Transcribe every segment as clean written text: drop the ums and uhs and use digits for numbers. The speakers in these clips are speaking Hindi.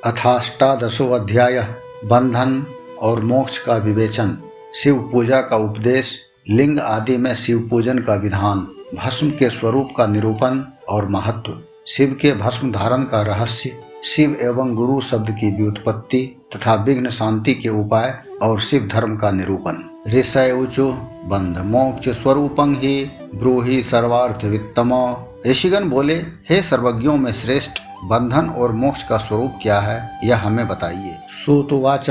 अथाष्टादशो अध्याय बंधन और मोक्ष का विवेचन। शिव पूजा का उपदेश, लिंग आदि में शिव पूजन का विधान, भस्म के स्वरूप का निरूपण और महत्व, शिव के भस्म धारण का रहस्य, शिव एवं गुरु शब्द की व्युत्पत्ति तथा विघ्न शांति के उपाय और शिव धर्म का निरूपण। ऋषय ऊचु बंध मोक्ष स्वरूपं ही ब्रूहि सर्वार्थ वित्तम। ऋषिगण बोले, हे सर्वज्ञों में श्रेष्ठ, बंधन और मोक्ष का स्वरूप क्या है, यह हमें बताइए। सूतुवाच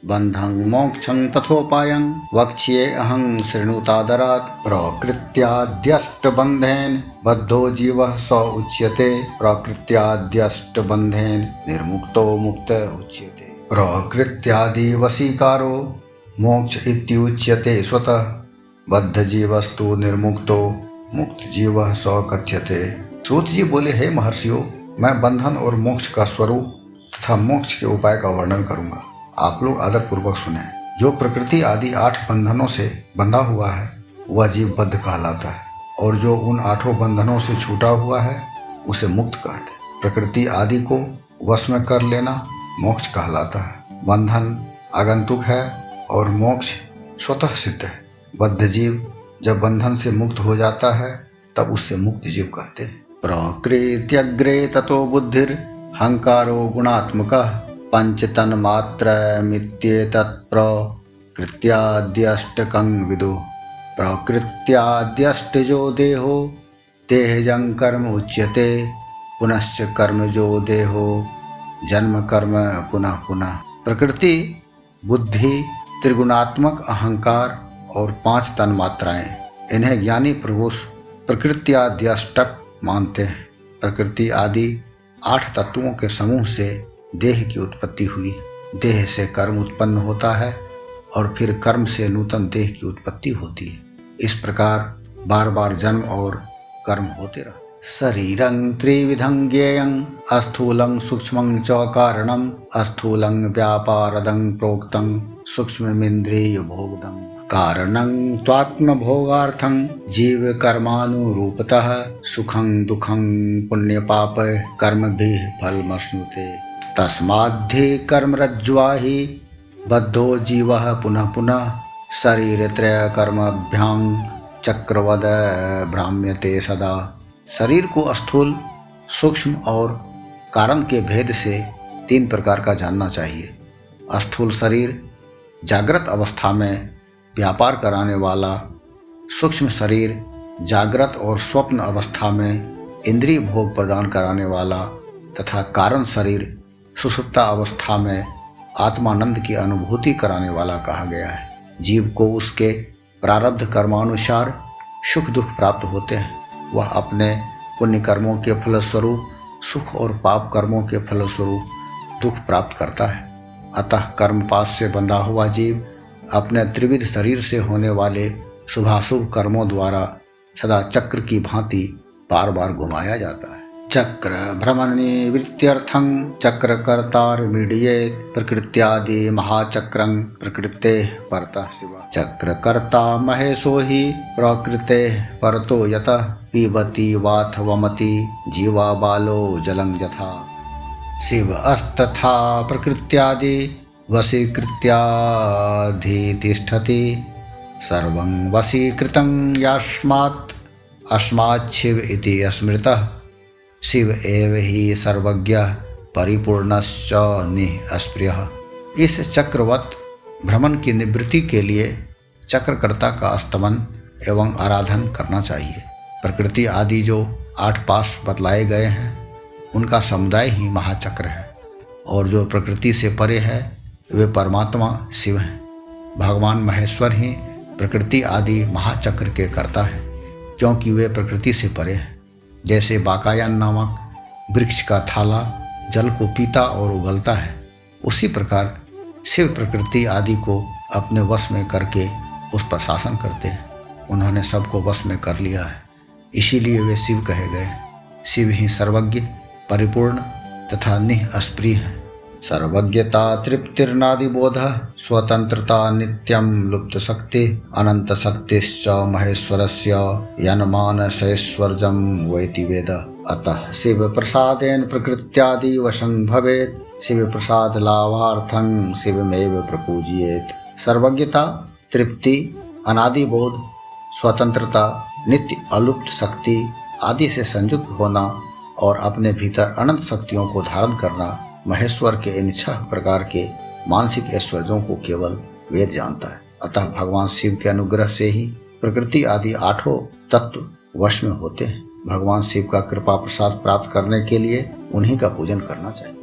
बंधं मोक्षं तथोपायं वक्ष्ये अहं शृणुतादरात्। प्रकृत्याद्यष्टबन्धेन बद्धो जीवः स उच्यते। प्रकृत्याद्यष्टबन्धेन निर्मुक्तो मुक्त उच्यते। प्रकृत्यादि वशीकारो मोक्ष इत्युच्यते स्वतः। बद्ध जीवस्तु निर्मुक्तो मुक्त जीवः स कथ्यते। सूत जी बोले, हे महर्षियों, मैं बंधन और मोक्ष का स्वरूप तथा मोक्ष के उपाय का वर्णन करूंगा। आप लोग आदर पूर्वक सुने। जो प्रकृति आदि 8 बंधनों से बंधा हुआ है वह जीव बद्ध कहलाता है, और जो उन 8 बंधनों से छूटा हुआ है उसे मुक्त कहते हैं। प्रकृति आदि को वश में कर लेना मोक्ष कहलाता है। बंधन आगंतुक है और मोक्ष स्वतः सिद्ध है। बद्ध जीव जब बंधन से मुक्त हो जाता है तब उससे मुक्त जीव कहते हैं। प्रकृत्यग्रे ततो बुद्धिर हंकारो गुणात्मकः पंचतन्मात्रमित्येतत् प्रकृत्याद्यष्टकं विदुः। प्रकृत्याद्यष्टजो देहो देहजं कर्म उच्यते। पुनश्च कर्मजो देहो जन्म कर्म पुनः पुनः। प्रकृति, बुद्धि, त्रिगुणात्मक अहंकार और 5 तन्मात्राएं, इन्हें ज्ञानी पुरुष प्रकृत्याद्यष्टक मानते हैं। प्रकृति आदि 8 तत्वों के समूह से देह की उत्पत्ति हुई। देह से कर्म उत्पन्न होता है और फिर कर्म से नूतन देह की उत्पत्ति होती है। इस प्रकार बार बार जन्म और कर्म होते रहते। शरीरं त्रिविधं ज्ञेयं अस्थूलं सूक्ष्मं च कारणं। अस्थूलं व्यापारदं प्रोक्तं सूक्ष्ममिन्द्रिय भोगदं। कारणं त्वात्मभोगार्थं जीव कर्मानुरूपतः सुखं दुखं पुण्यपाप कर्मभिः फलमश्नुते। तस्माद्धि कर्मरज्ज्वा हि बद्धो जीवः पुनः पुनः शरीरत्रय कर्मभ्यां चक्रवद भ्राम्यते सदा। शरीर को स्थूल, सूक्ष्म और कारण के भेद से 3 प्रकार का जानना चाहिए। स्थूल शरीर जागृत अवस्था में व्यापार कराने वाला, सूक्ष्म शरीर जागृत और स्वप्न अवस्था में इंद्रिय भोग प्रदान कराने वाला तथा कारण शरीर सुषुप्ता अवस्था में आत्मानंद की अनुभूति कराने वाला कहा गया है। जीव को उसके प्रारब्ध कर्मानुसार सुख दुख प्राप्त होते हैं। वह अपने पुण्य कर्मों के फलस्वरूप सुख और पाप कर्मों के फलस्वरूप दुख प्राप्त करता है। अतः कर्मपाश से बंधा हुआ जीव अपने त्रिविध शरीर से होने वाले शुभाशुभ कर्मों द्वारा सदा चक्र की भांति बार बार घुमाया जाता है। चक्र भ्रमण निवृत्त्यर्थं चक्रकर्तारमीड्येत। प्रकृत्यादि महाचक्रं प्रकृतेः परतः शिवः। चक्रकर्ता महेशो हि प्रकृतेः परतो यतः। पिबति वाथ वमति जीवा बालो जलं यथा। शिव अस्तथा प्रकृत्यादि वशीकृत्याधितिष्ठति। सर्वं वशीकृतं यास्मात् अस्माच्छिव इति स्मृतः। शिव एव ही सर्वज्ञः परिपूर्णश्च निःस्पृहः। इस चक्रवत भ्रमण की निवृत्ति के लिए चक्रकर्ता का स्तमन एवं आराधन करना चाहिए। प्रकृति आदि जो 8 पाश बतलाए गए हैं उनका समुदाय ही महाचक्र है, और जो प्रकृति से परे है वे परमात्मा शिव हैं। भगवान महेश्वर ही प्रकृति आदि महाचक्र के कर्ता हैं, क्योंकि वे प्रकृति से परे हैं। जैसे बाकायन नामक वृक्ष का थाला जल को पीता और उगलता है, उसी प्रकार शिव प्रकृति आदि को अपने वश में करके उस पर शासन करते हैं। उन्होंने सबको वश में कर लिया है, इसीलिए वे शिव कहे गए। शिव ही सर्वज्ञ, परिपूर्ण तथा निःस्पृह है। सर्वज्ञता तृप्तिर्नादिबोधः स्वतंत्रता नित्यं लुप्त शक्ति अनंत शक्तिश्च महेश्वरस्य यन्मानसैश्वर्यं वैति वेद। अतः शिव प्रसादेन प्रकृत्यादि वशं भवेत्। शिव प्रसाद लाभार्थं शिवमेव प्रपूजयेत्। सर्वज्ञता, तृप्ति, अनादि बोध, स्वतंत्रता, नित्य अलुप्त शक्ति आदि से संयुक्त होना और अपने भीतर अनंत शक्तियों को धारण करना, महेश्वर के इन 6 प्रकार के मानसिक ऐश्वर्यों को केवल वेद जानता है। अतः भगवान शिव के अनुग्रह से ही प्रकृति आदि 8 तत्व वश में होते हैं। भगवान शिव का कृपा प्रसाद प्राप्त करने के लिए उन्हीं का पूजन करना चाहिए।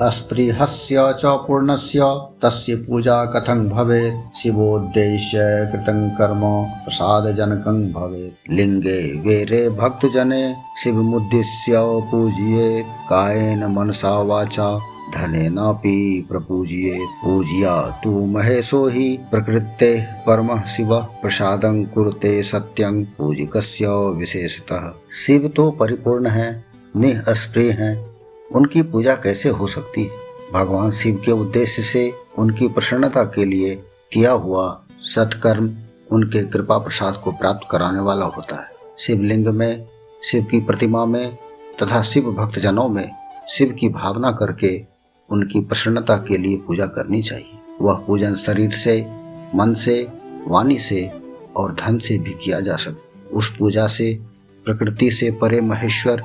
अस्पृहस्य च पूर्णस्य तस्य पूजा कथं भवेत्। शिवोद्देश्य कृतं कर्म प्रसादजनकं भवेत्। लिंगे वीरे भक्तजने शिवमुद्दिश्य पूजयेत्। कायेन मनसा वाचा धनेनापि प्रपूजयेत्। पूज्या तु महेशो हि प्रकृतेः परमः शिवः। प्रसादं कुरुते सत्यं पूजिकस्य विशेषतः। शिव तो परिपूर्ण है, निःस्पृह हैं, उनकी पूजा कैसे हो सकती है। भगवान शिव के उद्देश्य से उनकी प्रसन्नता के लिए किया हुआ सत्कर्म उनके कृपा प्रसाद को प्राप्त कराने वाला होता है। शिवलिंग में, शिव की प्रतिमा में तथा शिव भक्तजनों में शिव की भावना करके उनकी प्रसन्नता के लिए पूजा करनी चाहिए। वह पूजन शरीर से, मन से, वाणी से और धन से भी किया जा सकता। उस पूजा से प्रकृति से परे महेश्वर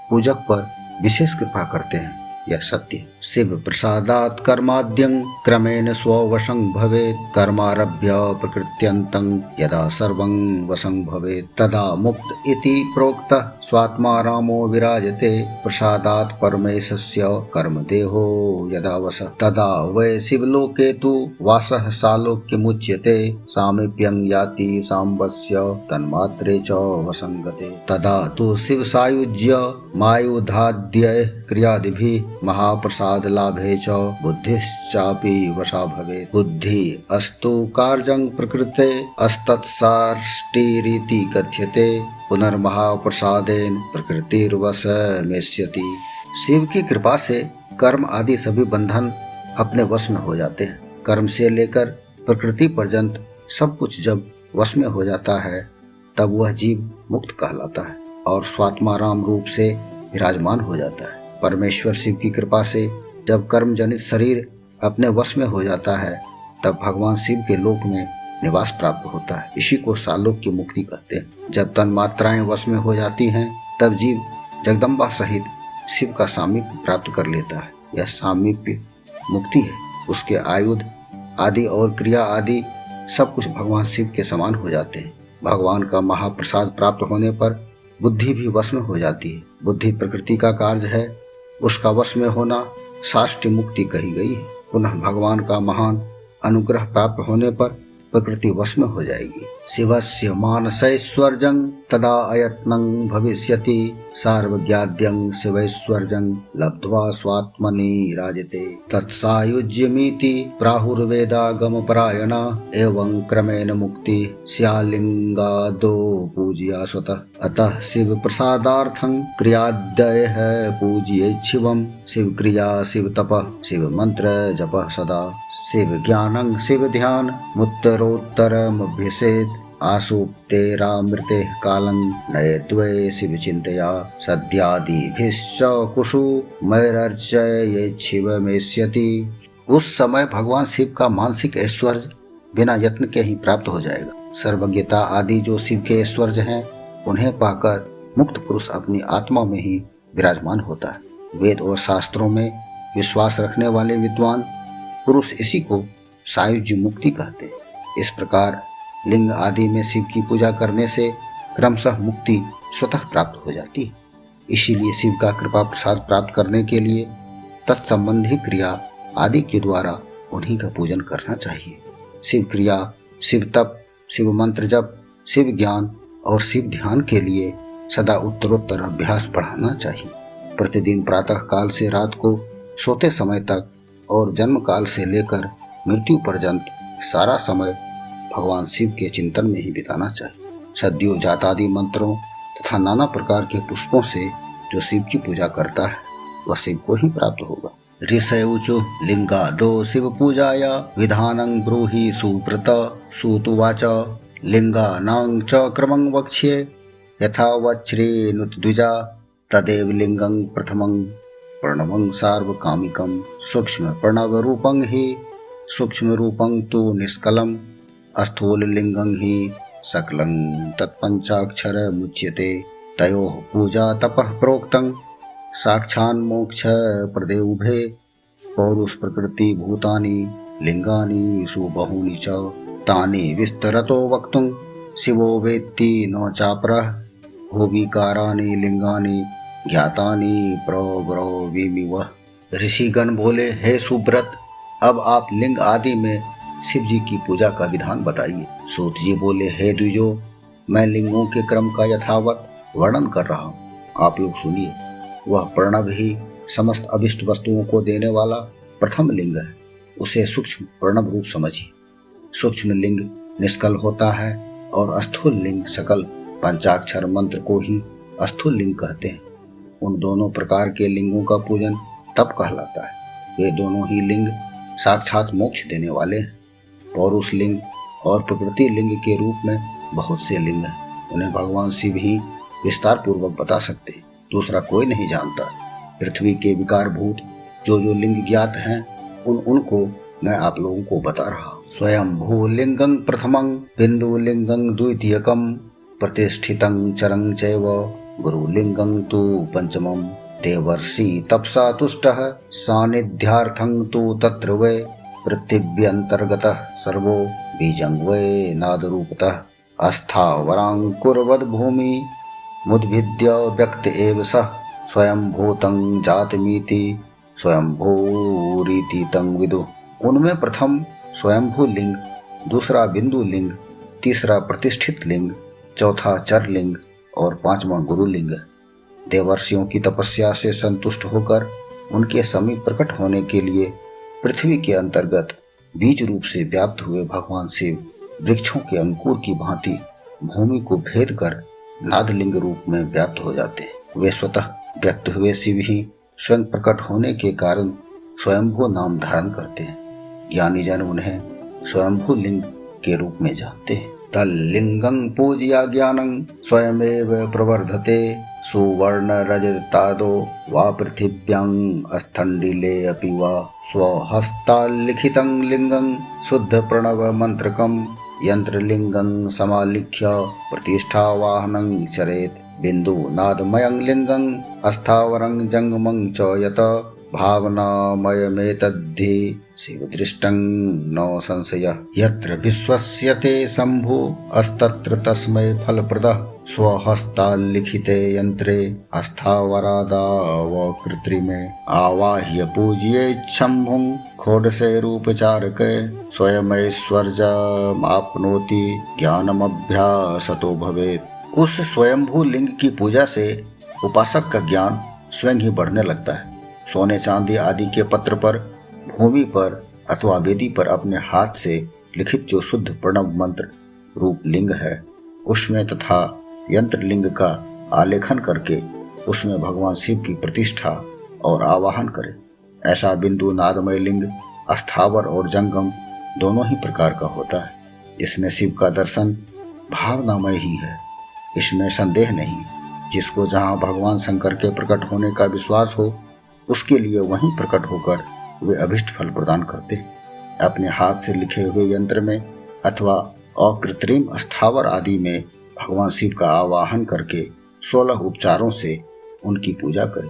पूजक पर विशेष कृपा करते हैं, यह सत्य। शिव प्रसादात् कर्माद्यं क्रमेण स्ववशं भवेत्। कर्मारभ्य प्रकृत्यन्तं यदा सर्वं वशं भवेत्। तदा मुक्त इति प्रोक्तः स्वात्मा रामो विराजते। प्रसादात् परमेशस्य कर्मदेहो यदा वशः। तदा वै शिवलोके तु वासः सालोक्यमुच्यते। सामीप्यं याति साम्बस्य तन्मात्रे च वशं गते। तदा तु शिवसायुज्य मायुधाद्यैः क्रियादिभिः महाप्रसाद लाभे च बुद्धिश्चापि वशा भवेत्। बुद्धि अस्तु कार्जं प्रकृते अस्तत्साष्टिरिति कथ्यते। पुनर्महाप्रसादेन प्रकृतिर्वशमेष्यति। शिव की कृपा से कर्म आदि सभी बंधन अपने वश में हो जाते हैं। कर्म से लेकर प्रकृति पर्यंत सब कुछ जब वश में हो जाता है तब वह जीव मुक्त कहलाता है और स्वात्मा राम रूप से विराजमान हो जाता है। परमेश्वर शिव की कृपा से जब कर्म जनित शरीर अपने वश में हो जाता है तब भगवान शिव के लोक में निवास प्राप्त होता है। इसी को सालोक्य मुक्ति कहते हैं। जब तन मात्राएं वश में हो जाती हैं तब जीव जगदम्बा सहित शिव का सामीप्य प्राप्त कर लेता है। यह सामीप्य मुक्ति है। उसके आयुध आदि और क्रिया आदि सब कुछ भगवान शिव के समान हो जाते हैं। भगवान का महाप्रसाद प्राप्त होने पर बुद्धि भी वश में हो जाती है। बुद्धि प्रकृति का कार्य है, उसका वश में होना साष्टी मुक्ति कही गई है। पुनः भगवान का महान अनुग्रह प्राप्त होने पर प्रकृति वश में हो जाएगी। शिवस्य मानसैश्वर्यं तदा अयत्नं भविष्यति। सार्वज्ञाद्यं शिवैश्वर्यं लब्ध्वा स्वात्मनि राजते। तत्सायुज्यमिति प्राहुर्वेदागमपरायणा। एवं क्रमेण मुक्ति स्यालिंगादो पूज्या स्वतः। अतः शिव प्रसादार्थं क्रियाद्यः पूजयेत् शिवं। शिव क्रिया, शिव तपः, शिव मंत्र जपः सदा। शिव ज्ञानं शिव ध्यान मुत्तरोत्तरमभ्यसेत्। आसुप्तेरामृते कालं नयत्वे शिव चिन्तया। सद्यादिभिश्च कुसुमैरर्चयेत् शिवमेष्यति। उस समय भगवान शिव का मानसिक ऐश्वर्य बिना यत्न के ही प्राप्त हो जाएगा। सर्वज्ञता आदि जो शिव के ऐश्वर्य हैं उन्हें पाकर मुक्त पुरुष अपनी आत्मा में ही विराजमान होता है। वेद और शास्त्रों में विश्वास रखने वाले विद्वान पुरुष इसी को सायुज्य मुक्ति कहते हैं। इस प्रकार लिंग आदि में शिव की पूजा करने से क्रमशः मुक्ति स्वतः प्राप्त हो जाती है। इसीलिए शिव का कृपा प्रसाद प्राप्त करने के लिए तत्संबंधी क्रिया आदि के द्वारा उन्हीं का पूजन करना चाहिए। शिव क्रिया, शिव तप, शिव मंत्र जप, शिव ज्ञान और शिव ध्यान के लिए सदा उत्तरोत्तर अभ्यास बढ़ाना चाहिए। प्रतिदिन प्रातः काल से रात को सोते समय तक और जन्म काल से लेकर मृत्यु पर्यंत सारा समय भगवान शिव के चिंतन में ही बिताना चाहिए। सद्यो जातादि मंत्रों तथा नाना प्रकार के पुष्पों से जो शिव की पूजा करता है वह शिव को ही प्राप्त होगा। ऋषयुचु लिंगादो शिव पूजाया विधानं ब्रूहि सुव्रत। सूतुवाच लिंगानां च क्रमं वक्ष्ये यथा वच्छ्रेणुत द्विजा। तदेव लिंगं प्रथमं प्रणवं सार्वकामिकं सूक्ष्म प्रणव रूपं हि सूक्ष्म रूपं तु निष्कलं स्थूललिङ्गं हि सकलं तत्पञ्चाक्षरमुच्यते तयोः पूजा तपः प्रोक्तं साक्षान्मोक्ष प्रदे उभे पौरुष प्रकृति भूतानि लिंगानि सुबहूनि च तानि विस्तरतो वक्तुं शिवो वेत्ति न चापरः भुविकारानि लिंगानि ज्ञातानि प्रब्रवीमि वः। ऋषिगण बोले, हे सुब्रत, अब आप लिंग आदि में शिव जी की पूजा का विधान बताइए। सूत जी बोले, हे द्विजो, मैं लिंगों के क्रम का यथावत वर्णन कर रहा हूँ, आप लोग सुनिए। वह प्रणव ही समस्त अभिष्ट वस्तुओं को देने वाला प्रथम लिंग है, उसे सूक्ष्म प्रणव रूप समझिए। सूक्ष्म लिंग निष्कल होता है और स्थूल लिंग सकल पंचाक्षर मंत्र को ही स्थूल लिंग कहते हैं। उन दोनों प्रकार के लिंगों का पूजन तप कहलाता है। वे दोनों ही लिंग साक्षात मोक्ष देने वाले हैं। पौरुष लिंग और प्रकृति लिंग के रूप में बहुत से लिंग हैं, उन्हें भगवान शिव ही विस्तार पूर्वक बता सकते हैं, दूसरा कोई नहीं जानता। पृथ्वी के विकारभूत जो लिंग ज्ञात हैं उनको मैं आप लोगों को बता रहा हूँ। स्वयं भूलिंगं प्रथमं बिंदुलिंगं द्वितीयकं प्रतिष्ठितं चरं चैव गुरुलिंगं तु पंचमं देवर्षि तपसा तुष्टः सानिध्यार्थं तु तत्र वै पृथिव्यन्तर्गतः सर्वो बीजं वै नादरूपतः अस्थावराङ्कुर्वद् भूमि मुद्भिद्य व्यक्त एव सः स्वयं भूतं जातमीति स्वयंभूरीति तं विदुः। उनमें प्रथम स्वयंभू लिंग, दूसरा बिंदु लिंग, तीसरा प्रतिष्ठित लिंग, चौथा चर लिंग और पांचवा गुरु लिंग। देवर्षियों की तपस्या से संतुष्ट होकर उनके समीप प्रकट होने के लिए पृथ्वी के अंतर्गत बीज रूप से व्याप्त हुए भगवान शिव वृक्षों के अंकुर की भांति भूमि को भेद कर नादलिंग रूप में व्याप्त हो जाते हैं। वे स्वतः व्यक्त हुए शिव ही स्वयं प्रकट होने के कारण स्वयंभू नाम धारण करते हैं। ज्ञानी जन उन्हें स्वयंभू लिंग के रूप में जानते हैं। तल्लिंगं पूजया ज्ञानं स्वयमेव प्रवर्धते सुवर्ण रजतादो वा पृथिव्यां स्थंडिले अपि वा स्वहस्ताल्लिखितं लिंगं शुद्ध प्रणव मंत्रकं यंत्रलिंगं समालिख्य प्रतिष्ठावाहनं चरेत् बिंदु नादमयं लिंगं अस्थावरं जंगमं च यत भावनामयमेतद्धि शिवदृष्टं न संशयः यत्र विश्वस्यते शंभु अस्तत्र तस्मै फलप्रदः स्वहस्ताल्लिखिते यंत्रे अस्थावरादाव कृत्रिमे आवाह्य पूज्येत् शंभुं खोडसे रूपचारके स्वयमैश्वर्यमाप्नोति ज्ञानमभ्यासतो भवेत्। उस स्वयंभू लिंग की पूजा से उपासक का ज्ञान स्वयं ही बढ़ने लगता है। सोने चांदी आदि के पत्र पर, भूमि पर अथवा वेदी पर अपने हाथ से लिखित जो शुद्ध प्रणव मंत्र रूप लिंग है, उसमें तथा यंत्र लिंग का आलेखन करके उसमें भगवान शिव की प्रतिष्ठा और आवाहन करे। ऐसा बिंदु नादमय लिंग अस्थावर और जंगम दोनों ही प्रकार का होता है। इसमें शिव का दर्शन भावनामय ही है, इसमें संदेह नहीं। जिसको जहाँ भगवान शंकर के प्रकट होने का विश्वास हो, उसके लिए वहीं प्रकट होकर वे अभिष्ट फल प्रदान करते हैं। अपने हाथ से लिखे हुए यंत्र में अथवा अकृत्रिम स्थावर आदि में भगवान शिव का आवाहन करके 16 उपचारों से उनकी पूजा करें।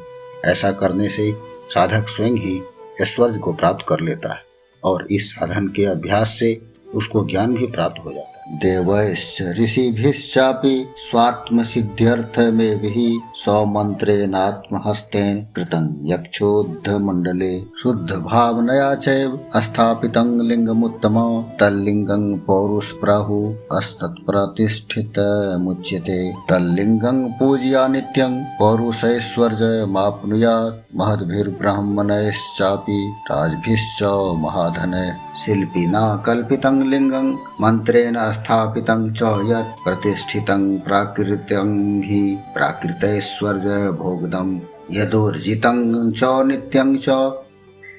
ऐसा करने से साधक स्वयं ही ऐश्वर्य को प्राप्त कर लेता है और इस साधन के अभ्यास से उसको ज्ञान भी प्राप्त हो जाता है। देवैश्च ऋषिभिश्चापि स्वात्म सिद्ध्यर्थमेव हि स्वमन्त्रेणात्महस्तेन कृतं यक्षोद्ध मंडले शुद्ध भावनया चैव स्थापितं लिंगमुत्तमं तल्लिंगं पौरुष प्राहु अस्तत्प्रतिष्ठितमुच्यते। तल्लिंगं पूजया नित्यं पौरुषैश्वर्यमाप्नुयात् महद्भिर्ब्राह्मणैश्चापि राजभिश्च महाधनैः शिल्पिना कल्पितं लिंगं मंत्रेण स्थापितं च यत् प्रतिष्ठितं प्राकृतं हि प्राकृतैश्वर्य भोगदं यदोर्जितं च नित्यं च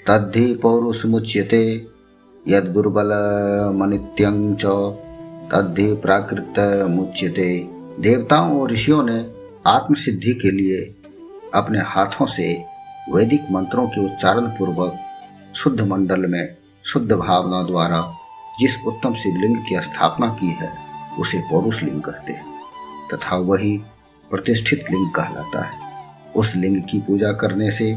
तद्धि पौरुषमुच्यते यद्दुर्बलमनित्यं च तद्धि प्राकृतमुच्यते। देवताओं और ऋषियों ने आत्मसिद्धि के लिए अपने हाथों से वैदिक मंत्रों के उच्चारण पूर्वक शुद्ध मंडल में शुद्ध भावना द्वारा जिस उत्तम शिवलिंग की स्थापना की है उसे पौरुष लिंग कहते हैं तथा वही प्रतिष्ठित लिंग कहलाता है। उस लिंग की पूजा करने से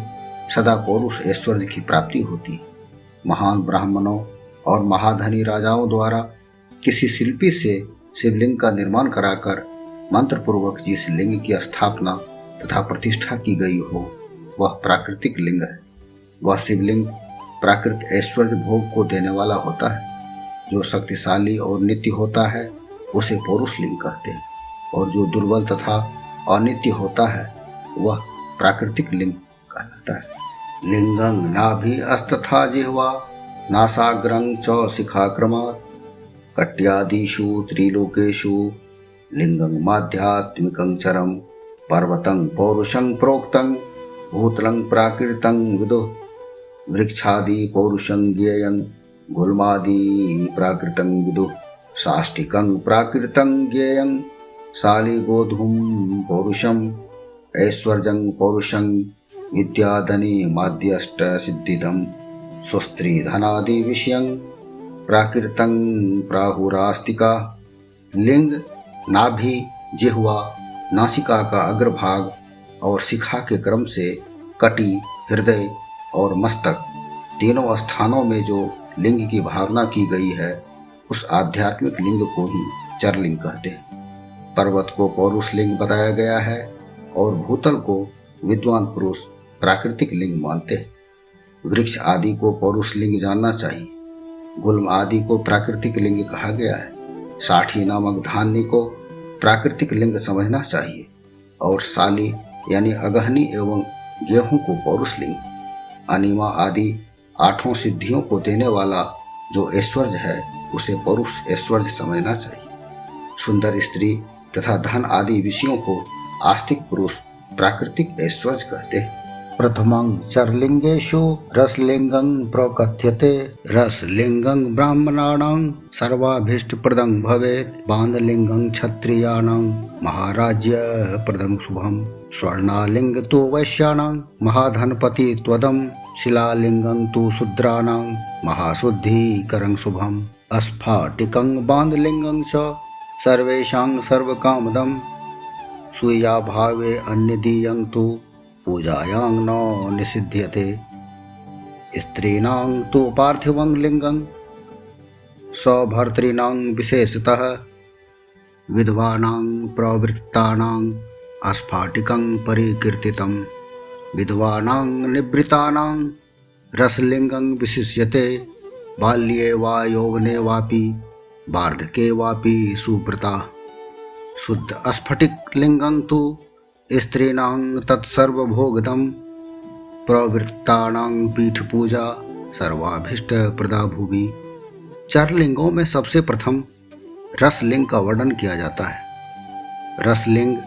सदा पौरुष ऐश्वर्य की प्राप्ति होती है। महान ब्राह्मणों और महाधनी राजाओं द्वारा किसी शिल्पी से शिवलिंग का निर्माण कराकर मंत्र पूर्वक जिस लिंग की स्थापना तथा प्रतिष्ठा की गई हो वह प्राकृतिक लिंग है। वह शिवलिंग प्राकृत ऐश्वर्य भोग को देने वाला होता है। जो शक्तिशाली और नित्य होता है उसे पौरुष लिंग कहते हैं और जो दुर्बल तथा अनित्य होता है वह प्राकृतिक लिंग कहलाता है। लिंगं नाभि अस्तथा जिह्वा नासाग्रं च शिखाक्रमात् कट्यादिषु त्रिलोकेषु लिंगं माध्यात्मिकं चरं पर्वतं पौरुषं प्रोक्तं भूतलं प्राकृतं विदुः वृक्षादि पौरुषं ज्ञेयं गुल्मादि प्राकृतं विदुः साष्टिकं प्राकृतं ज्ञेयं शालिगोधूम पौरुषं ऐश्वर्यं पौरुषं विद्याधनी माध्यष्ट सिद्धिदं स्वस्त्री धनादि विषयं प्राकृतं प्राहुरास्तिका। लिंग नाभि जिह्वा नासिका का अग्रभाग और शिखा के क्रम से कटी हृदय और मस्तक तीनों स्थानों में जो लिंग की भावना की गई है उस आध्यात्मिक लिंग को ही चरलिंग कहते हैं। पर्वत को पौरुष लिंग बताया गया है और भूतल को विद्वान पुरुष प्राकृतिक लिंग मानते हैं। वृक्ष आदि को पौरुष लिंग जानना चाहिए। गुल्म आदि को प्राकृतिक लिंग कहा गया है। साठी नामक धान्य को प्राकृतिक लिंग समझना चाहिए और साली यानी अगहनी एवं गेहूं को पौरुष लिंग। अनिमा आदि आठों सिद्धियों को देने वाला जो ऐश्वर्य है उसे पौरुष ऐश्वर्य समझना चाहिए। सुंदर स्त्री तथा धन आदि विषयों को आस्तिक पुरुष प्राकृतिक ऐश्वर्य कहते हैं। प्रथमं चरलिंगेषु रसलिंगं प्रकथ्यते। रसलिंगं ब्राह्मणानां सर्वाभीष्टप्रदं भवेत्। बान्धलिंगं क्षत्रियाणां महाराज्यप्रदं शुभं। स्वर्णालिंग तु वैश्याणां महाधनपति त्वदं। शिलालिंगं तु शूद्राणां महाशुद्धिकरं शुभम्। स्फाटिकं बान्धलिंगं च सर्वेषां सर्वकामदं। सूया भावे अन्यदीयं तु पूजायां न निषिध्यते। स्त्रीणां तु पार्थिवं लिंगं स्वभर्तॄणां विशेषतः। विधवानां प्रवृत्तानां स्फाटिकं परिकीर्तितं। विधवानां निवृत्तानां रसलिंगं विशिष्यते। बाल्ये वा यौवने वापि वार्धके वापि सुव्रता। शुद्ध स्फटिक लिंगं तु स्त्रीणां तत्सर्वभोगदं। प्रवृत्तानां पीठपूजा सर्वाभीष्टप्रदा भुवि। चरलिंगों में सबसे प्रथम रसलिंग का वर्णन किया जाता है। रसलिंग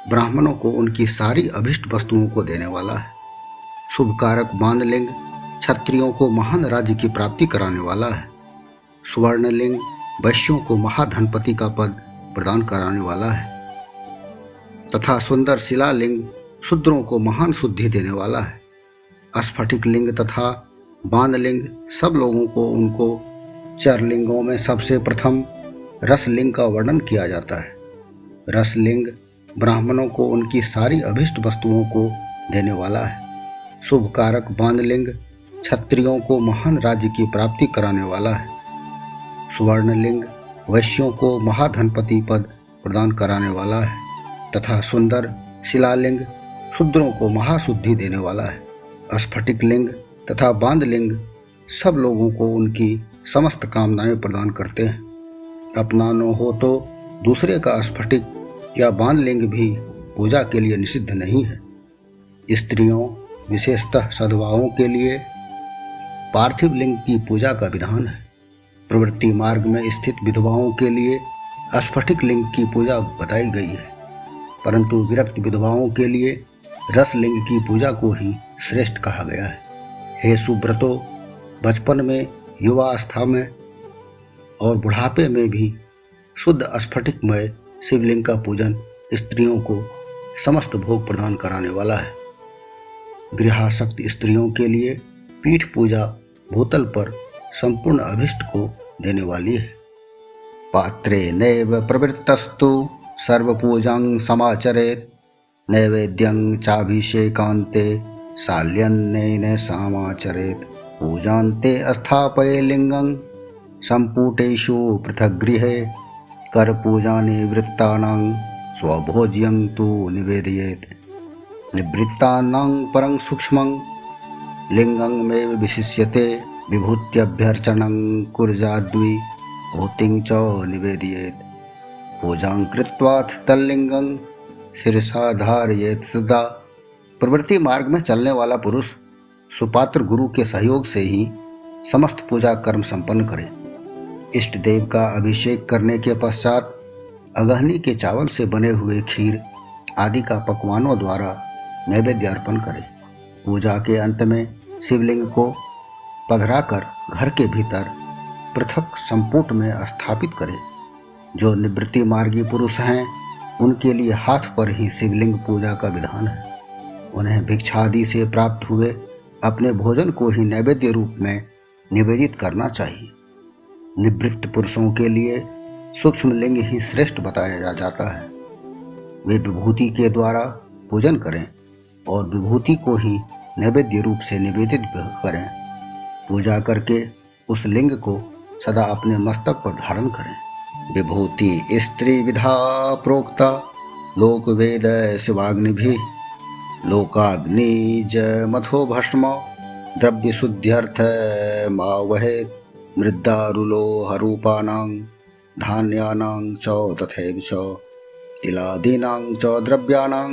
ब्राह्मणों को उनकी सारी अभिष्ट वस्तुओं को देने वाला है। शुभकारक बांधलिंग क्षत्रियों को महान राज्य की प्राप्ति कराने वाला है। स्वर्णलिंग वैश्यों को महाधनपति का पद प्रदान कराने वाला है तथा सुंदर शिलालिंग शूद्रों को महान शुद्धि देने वाला है। स्फटिक लिंग तथा बांधलिंग सब लोगों को उनको चरलिंगों में सबसे प्रथम रसलिंग का वर्णन किया जाता है। रसलिंग ब्राह्मणों को उनकी सारी अभिष्ट वस्तुओं को देने वाला है। शुभ कारक बांधलिंग क्षत्रियों को महान राज्य की प्राप्ति कराने वाला है। स्वर्णलिंग वैश्यों को महाधनपति पद प्रदान कराने वाला है तथा सुंदर शिलालिंग शूद्रों को महाशुद्धि देने वाला है। स्फटिक लिंग तथा बांधलिंग सब लोगों को उनकी समस्त कामनाएं प्रदान करते हैं। अपना न हो तो दूसरे का स्फटिक या बांधलिंग भी पूजा के लिए निषिद्ध नहीं है। स्त्रियों विशेषतः सद्भावों के लिए पार्थिव लिंग की पूजा का विधान है। प्रवृत्ति मार्ग में स्थित विधवाओं के लिए स्फटिक लिंग की पूजा बताई गई है, परंतु विरक्त विधवाओं के लिए रसलिंग की पूजा को ही श्रेष्ठ कहा गया है। हे सुब्रतो, बचपन में, युवावस्था में और बुढ़ापे में भी शुद्ध स्फटिकमय शिवलिंग का पूजन स्त्रियों को समस्त भोग प्रदान कराने वाला है। गृहासक्त स्त्रियों के लिए पीठ पूजा भूतल पर संपूर्ण अभिष्ट को देने वाली है। पात्रे नैव प्रवृत्तस्तु सर्वपूजां समाचरेत् नैवेद्यं चाभिषेकान्ते शाल्यन्नेन समाचरेत् पूजान्ते स्थापये लिंगं सम्पुटेषु पृथग्गृहे करपूजा निवृत्तानां स्वभोज्यं तु निवेदयेत् निवृत्तानां परं सूक्ष्मं लिंगमेव विशिष्यते विभूत्यभ्यर्चनं कुर्याद्वि भूतिं च निवेदयेत् पूजां कृत्वाथ तल्लिंगं शिरसा धारयेत् सदा। प्रवृत्ति मार्ग में चलने वाला पुरुष सुपात्र गुरु के सहयोग से ही समस्त पूजा कर्म संपन्न करे। इष्ट देव का अभिषेक करने के पश्चात अगहनी के चावल से बने हुए खीर आदि का पकवानों द्वारा नैवेद्य अर्पण करे। पूजा के अंत में शिवलिंग को पधराकर घर के भीतर पृथक संपुट में स्थापित करे। जो निवृत्ति मार्गी पुरुष हैं उनके लिए हाथ पर ही शिवलिंग पूजा का विधान है। उन्हें भिक्षादि से प्राप्त हुए अपने भोजन को ही नैवेद्य रूप में निवेदित करना चाहिए। निवृत्त पुरुषों के लिए सूक्ष्म लिंग ही श्रेष्ठ बताया जाता है। वे विभूति के द्वारा पूजन करें और विभूति को ही नैवेद्य रूप से निवेदित करें। पूजा करके उस लिंग को सदा अपने मस्तक पर धारण करें। विभूति स्त्री विधा प्रोक्ता लोक वेद शिवाग्निभिः लोकाग्निज मथो भस्म द्रव्य शुद्ध्यर्थ मावहेत् मृद्दारुलोहरूपानां धान्यानां च तथैव च तिलादीनां च द्रव्याणां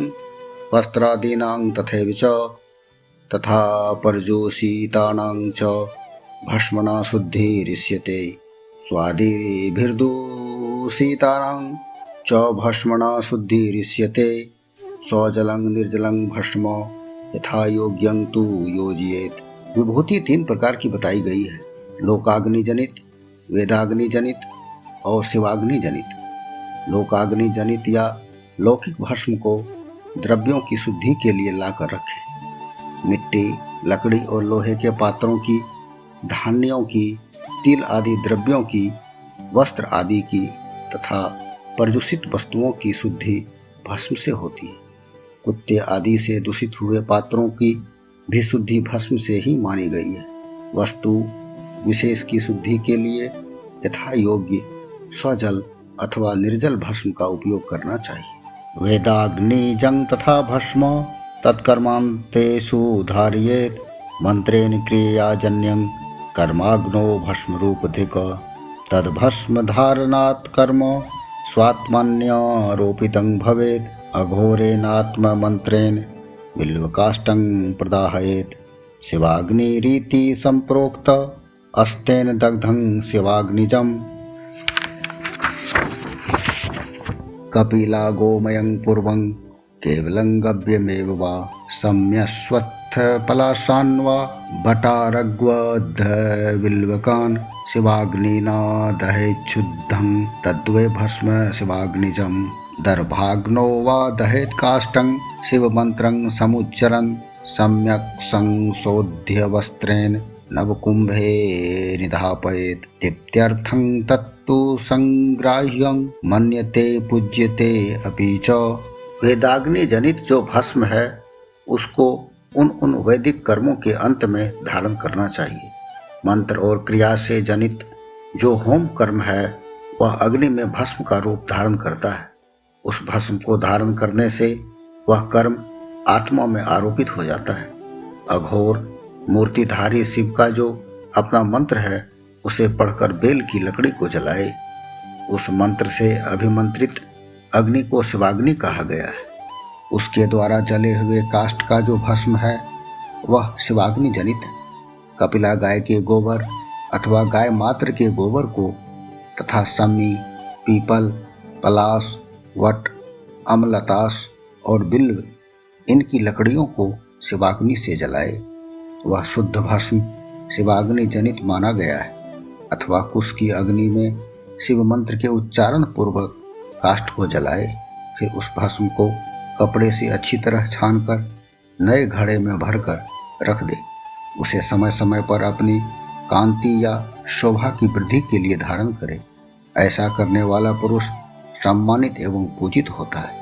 वस्त्रादीनां तथैव च तथा पर्जोषितानां च भस्मना शुद्धिरिष्यते स्वादिभिर्दूषितानां च भस्मना शुद्धिरिष्यते स्वजलं निर्जलं भस्म यथा योग्यं तु योजयेत्। विभूति 3 प्रकार की बताई गई है। लोकाग्नि जनित, वेदाग्नि जनित और शिवाग्नि जनित। लोकाग्नि जनित या लौकिक भस्म को द्रव्यों की शुद्धि के लिए लाकर रखें। मिट्टी, लकड़ी और लोहे के पात्रों की, धान्यों की, तिल आदि द्रव्यों की, वस्त्र आदि की तथा प्रदूषित वस्तुओं की शुद्धि भस्म से होती है। कुत्ते आदि से दूषित हुए पात्रों की भी शुद्धि भस्म से ही मानी गई है। वस्तु विशेष की शुद्धि के लिए यथा योग्य स्वजल अथवा निर्जल भस्म का उपयोग करना चाहिए। वेदाग्नि जंग तथा भस्म तत्कर्मान्तेषु धारयेत् मंत्रेण क्रियाजन्यं कर्माग्नो भस्म रूपधृक तद्भस्म धारणात् कर्म स्वात्मन्यारोपितं भवेत् अघोरेणात्ममन्त्रेण बिल्वकाष्ठं प्रदाहयेत् शिवाग्निरीति संप्रोक्त अस्तेन दग्धं शिवाग्निजं कपिला गोमयं पूर्वं केवलं गव्यमेव वा सम्यस्वत्थ पलाशान् वा भटारग्वद्विल्वकान् शिवाग्निना दहेच्छुद्धं तद्वै भस्म शिवाग्निजं दर्भाग्नो वा दहेत् काष्ठं शिवमन्त्रं समुच्चरन् सम्यक् संशोध्य वस्त्रेण नवकुम्भे निधापयेत् इत्यर्थं तत्तु संग्राह्यं मन्यते पूज्यते अपि च। वेदाग्नि जनित जो भस्म है उसको उन वैदिक कर्मों के अंत में धारण करना चाहिए। मंत्र और क्रिया से जनित जो होम कर्म है वह अग्नि में भस्म का रूप धारण करता है। उस भस्म को धारण करने से वह कर्म आत्मा में आरोपित हो जाता है। अघोर मूर्तिधारी शिव का जो अपना मंत्र है उसे पढ़कर बेल की लकड़ी को जलाए। उस मंत्र से अभिमंत्रित अग्नि को शिवाग्नि कहा गया है। उसके द्वारा जले हुए काष्ठ का जो भस्म है वह शिवाग्नि जनित है। कपिला गाय के गोबर अथवा गाय मात्र के गोबर को तथा समी, पीपल, पलाश, वट, अमलतास और बिल्व इनकी लकड़ियों को शिवाग्नि से जलाए। वह शुद्ध भस्म शिवाग्नि जनित माना गया है। अथवा कुश की अग्नि में शिव मंत्र के उच्चारण पूर्वक काष्ठ को जलाए। फिर उस भस्म को कपड़े से अच्छी तरह छानकर नए घड़े में भरकर रख दे। उसे समय समय पर अपनी कांति या शोभा की वृद्धि के लिए धारण करे। ऐसा करने वाला पुरुष सम्मानित एवं पूजित होता है।